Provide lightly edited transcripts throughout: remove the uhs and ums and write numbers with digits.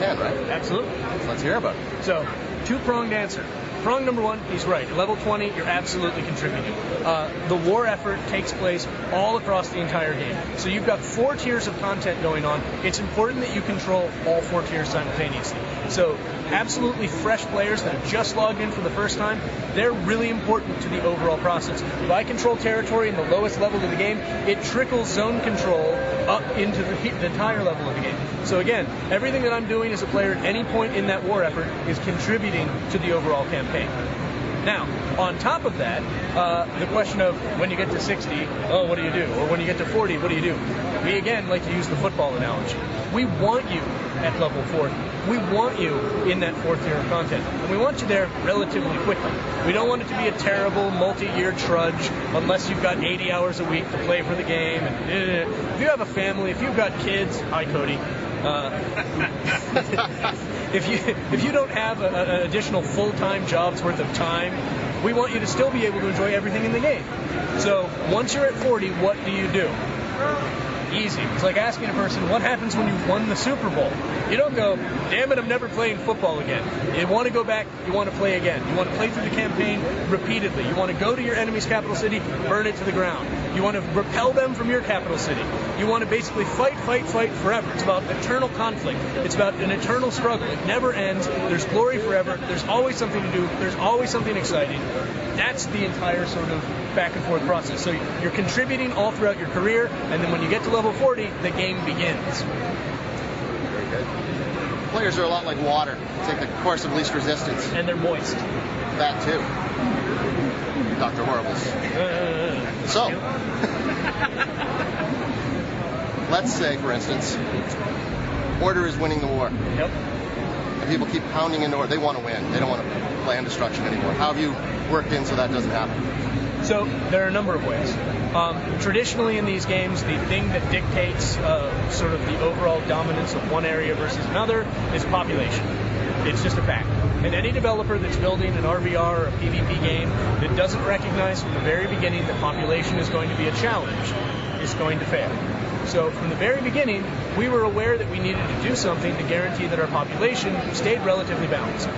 10, right? Absolutely. So let's hear about it. So, two-pronged answer. Prong number one, he's right. At level 20, you're absolutely contributing. The war effort takes place all across the entire game. So you've got 4 tiers of content going on. It's important that you control all 4 tiers simultaneously. So absolutely fresh players that have just logged in for the first time, they're really important to the overall process. If I control territory in the lowest level of the game, it trickles zone control up into the entire level of the game. So again, everything that I'm doing as a player at any point in that war effort is contributing to the overall campaign. Now, on top of that, the question of when you get to 60, oh, what do you do? Or when you get to 40, what do you do? We, again, like to use the football analogy. We want you at level 40. We want you in that 4th tier of content. And we want you there relatively quickly. We don't want it to be a terrible multi-year trudge unless you've got 80 hours a week to play for the game. And, if you have a family, if you've got kids, hi, Cody. If you don't have an additional full-time job's worth of time, we want you to still be able to enjoy everything in the game. So once you're at 40, what do you do? Easy. It's like asking a person, what happens when you've won the Super Bowl? You don't go, damn it, I'm never playing football again. You want to go back, you want to play again. You want to play through the campaign repeatedly. You want to go to your enemy's capital city, burn it to the ground. You want to repel them from your capital city. You want to basically fight forever. It's about eternal conflict. It's about an eternal struggle. It never ends. There's glory forever. There's always something to do. There's always something exciting. That's the entire sort of back and forth process. So you're contributing all throughout your career, and then when you get to level 40, the game begins. Very good. Players are a lot like water. Take the course of least resistance. And they're moist. That too. Dr. Horribles. So, let's say, for instance, Order is winning the war. Yep. And people keep pounding into Order. They want to win. They don't want to play on destruction anymore. How have you worked in so that doesn't happen? So there are a number of ways. Traditionally in these games, the thing that dictates sort of the overall dominance of one area versus another is population. It's just a fact. And any developer that's building an RVR or a PvP game that doesn't recognize from the very beginning that population is going to be a challenge is going to fail. So from the very beginning, we were aware that we needed to do something to guarantee that our population stayed relatively balanced.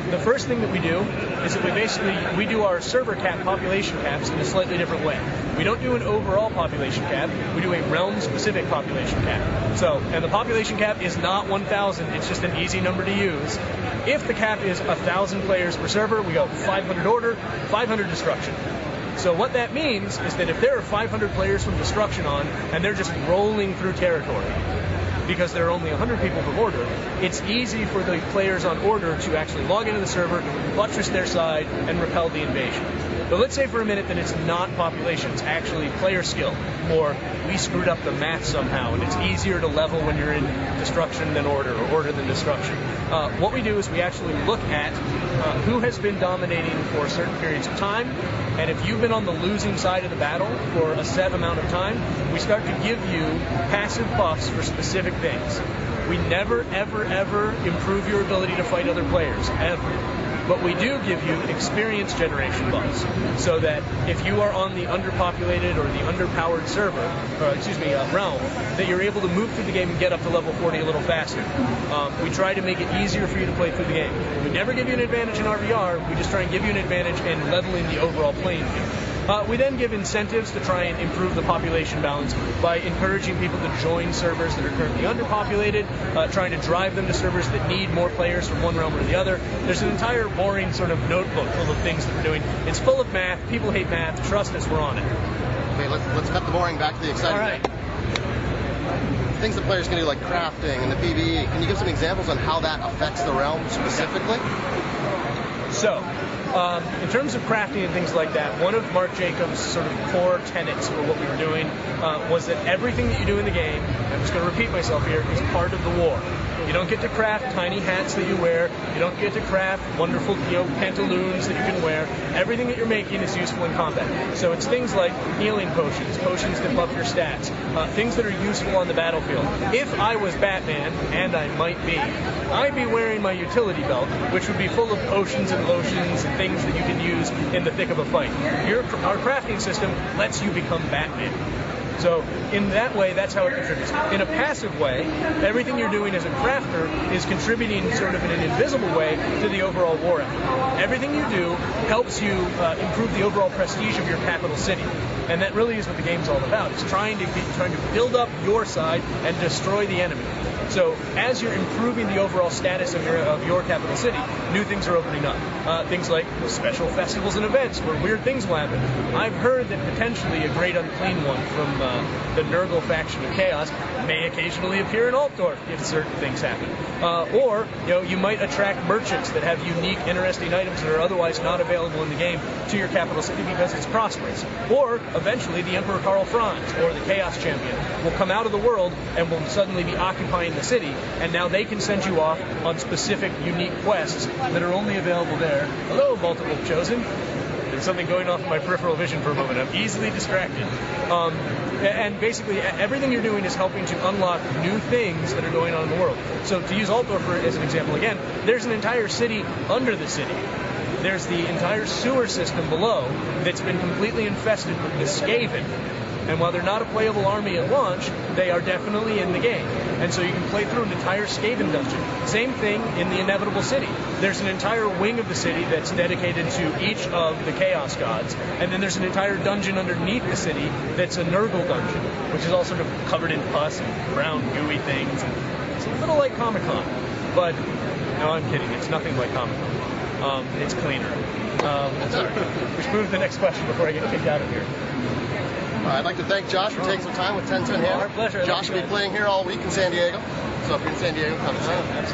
The first thing that we do is that we do our server cap population caps in a slightly different way. We don't do an overall population cap, we do a realm-specific population cap. So, and the population cap is not 1,000, it's just an easy number to use. If the cap is 1,000 players per server, we go 500 order, 500 destruction. So what that means is that if there are 500 players from Destruction on, and they're just rolling through territory, because there are only 100 people from Order, it's easy for the players on Order to actually log into the server, buttress their side, and repel the invasion. But let's say for a minute that it's not population, it's actually player skill, or we screwed up the math somehow, and it's easier to level when you're in Destruction than Order, or Order than Destruction. What we do is we actually look at who has been dominating for certain periods of time, and if you've been on the losing side of the battle for a set amount of time, we start to give you passive buffs for specific things. We never, ever, ever improve your ability to fight other players, ever. But we do give you experience generation buffs, so that if you are on the underpopulated or the underpowered server, or realm, that you're able to move through the game and get up to level 40 a little faster. We try to make it easier for you to play through the game. We never give you an advantage in RVR, we just try and give you an advantage in leveling the overall playing field. We then give incentives to try and improve the population balance by encouraging people to join servers that are currently underpopulated, trying to drive them to servers that need more players from one realm or the other. There's an entire boring sort of notebook full of things that we're doing. It's full of math. People hate math. Trust us, we're on it. Okay, let's cut the boring back to the exciting. All right. Things that players can do, like crafting and the PvE. Can you give some examples on how that affects the realm specifically? So, in terms of crafting and things like that, one of Mark Jacobs' sort of core tenets for what we were doing was that everything that you do in the game, I'm just going to repeat myself here, is part of the war. You don't get to craft tiny hats that you wear. You don't get to craft wonderful, pantaloons that you can wear. Everything that you're making is useful in combat. So it's things like healing potions, potions that buff your stats, things that are useful on the battlefield. If I was Batman, and I might be, I'd be wearing my utility belt, which would be full of potions and lotions and things that you can use in the thick of a fight. Our crafting system lets you become Batman. So in that way, that's how it contributes. In a passive way, everything you're doing as a crafter is contributing sort of in an invisible way to the overall war effort. Everything you do helps you improve the overall prestige of your capital city. And that really is what the game's all about. It's trying to build up your side and destroy the enemy. So as you're improving the overall status of your capital city, new things are opening up. Things like special festivals and events where weird things will happen. I've heard that potentially a great unclean one from the Nurgle faction of Chaos may occasionally appear in Altdorf if certain things happen. Or you might attract merchants that have unique, interesting items that are otherwise not available in the game to your capital city because it's prosperous. Or eventually the Emperor Karl Franz or the Chaos Champion will come out of the world and will suddenly be occupying the city, and now they can send you off on specific, unique quests that are only available there. Hello, Multiple Chosen. There's something going off in my peripheral vision for a moment. I'm easily distracted. And basically, everything you're doing is helping to unlock new things that are going on in the world. So to use Altdorf as an example again, there's an entire city under the city. There's the entire sewer system below that's been completely infested with the Skaven. And while they're not a playable army at launch, they are definitely in the game. And so you can play through an entire Skaven dungeon. Same thing in the Inevitable City. There's an entire wing of the city that's dedicated to each of the Chaos Gods. And then there's an entire dungeon underneath the city that's a Nurgle dungeon, which is all sort of covered in pus and brown gooey things. It's a little like Comic-Con. But, no, I'm kidding. It's nothing like Comic-Con. It's cleaner. Sorry. We should move to the next question before I get kicked out of here. I'd like to thank Josh for taking some time with 1010 Hammer. Our pleasure. Josh will be playing here all week in San Diego. So if you're in San Diego, come to San Diego.